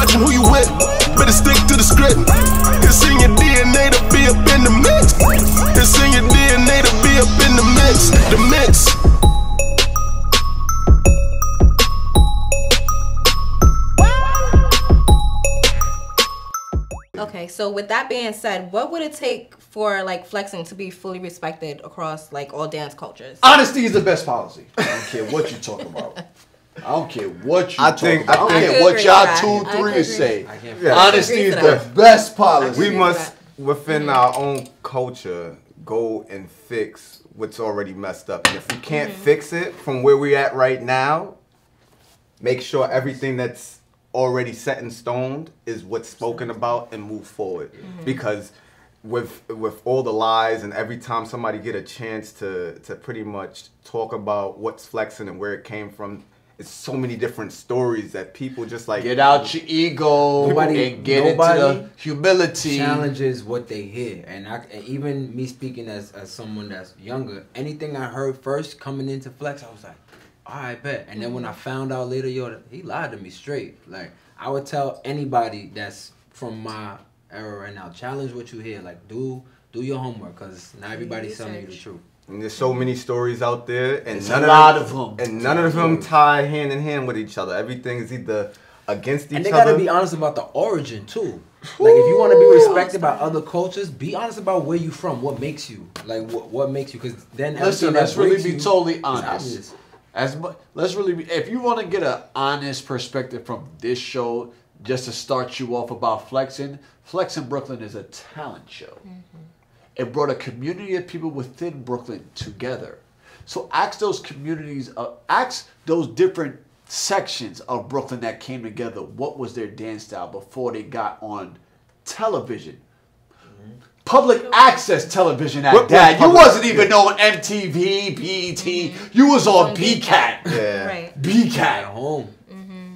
watching who you with. Better stick to the script. It's in your DNA to be up in the mix. It's in your DNA to be up in the mix. The mix. Okay, so with that being said, what would it take for like flexing to be fully respected across like all dance cultures? Honesty is the best policy. I don't care what you talk about. I don't care what you talk about. I don't care what y'all 2, 3 say. Honesty is the best policy. We must, within our own culture, go and fix what's already messed up. And if we can't fix it from where we're at right now, make sure everything that's already set in stone is what's spoken about and move forward. Because with all the lies and every time somebody get a chance to pretty much talk about what's flexing and where it came from, it's so many different stories that people just like get out your ego and get into the humility. Challenges what they hear, and even me speaking as someone that's younger, anything I heard first coming into flex, I was like, I bet. And then when I found out later, yo, he lied to me straight. Like, I would tell anybody that's from my era right now, challenge what you hear. Like, do your homework, because not everybody's telling you the truth. And there's so many stories out there, and none of them tie hand in hand with each other. Everything is either against each other. And they gotta be honest about the origin too. Like, if you want to be respected by other cultures, be honest about where you from, what makes you, like what makes you. Because then listen, let's really be totally honest. Let's really be, if you want to get an honest perspective from this show, just to start you off about flexing Brooklyn is a talent show. It brought a community of people within Brooklyn together. So ask those communities, ask those different sections of Brooklyn that came together, what was their dance style before they got on television. Public access television at that. You wasn't even on MTV, BET. You was on BCAT. Yeah. Right. BCAT. At home.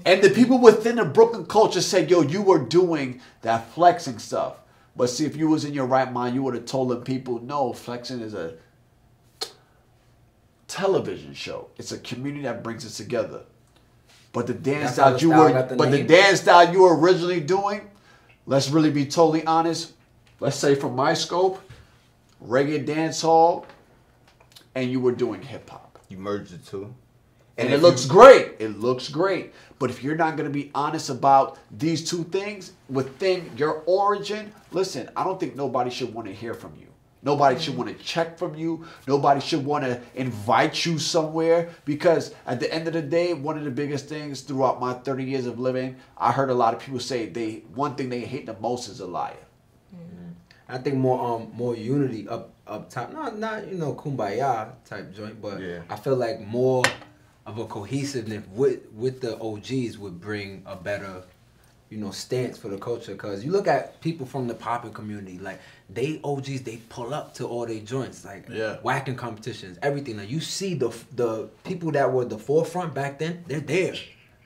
And the people within the Brooklyn culture said, yo, you were doing that flexing stuff. But see, if you was in your right mind, you would have told them people, no, flexing is a television show. It's a community that brings us together. But the dance style you were originally doing, let's really be totally honest. Let's say from my scope, reggae dancehall, and you were doing hip hop. You merged the two. And it looks great. It looks great. But if you're not going to be honest about these two things within your origin, listen, I don't think nobody should want to hear from you. Nobody should want to check from you. Nobody should want to invite you somewhere. Because at the end of the day, one of the biggest things throughout my 30 years of living, I heard a lot of people say one thing they hate the most is a liar. I think more unity up top. Not kumbaya type joint, but I feel like more of a cohesiveness with the OGs would bring a better, stance for the culture. Because you look at people from the popping community, like they OGs, they pull up to all their joints, like whacking competitions, everything. Like you see the people that were the forefront back then, they're there.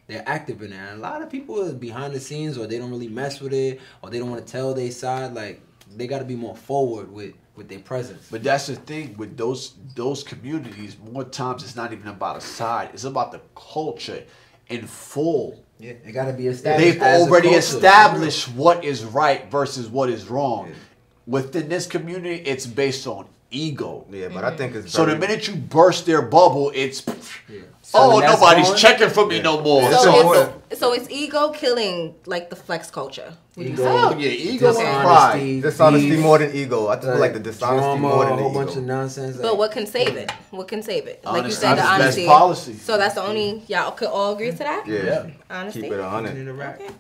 They're active in there. And a lot of people are behind the scenes, or they don't really mess with it, or they don't want to tell their side. Like, they got to be more forward with their presence. But that's the thing with those communities. More times, it's not even about a side. It's about the culture in full. Yeah, it got to be established. They've already established what is right versus what is wrong. Yeah. Within this community, it's based on ego. Yeah, but I think it's so. The minute you burst their bubble, it's nobody's checking for me no more. So it's ego killing like the flex culture. Ego and pride. Dishonesty more than ego. I just feel like the dishonesty more than the ego. A whole bunch of nonsense. But what can save it? What can save it? Honesty. Like you said, the honesty. Best policy. So that's the only y'all could all agree to that. Yeah. Honesty. Keep it 100. Okay.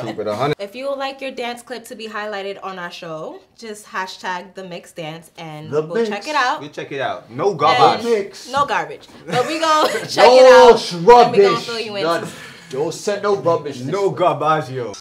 Keep it 100. If you would like your dance clip to be highlighted on our show, just hashtag the mix dance and we'll check it out. We check it out. No garbage. No garbage. But we gonna check it out. Rubbish. And we gonna fill you in. Don't send no rubbish. No garbage, yo.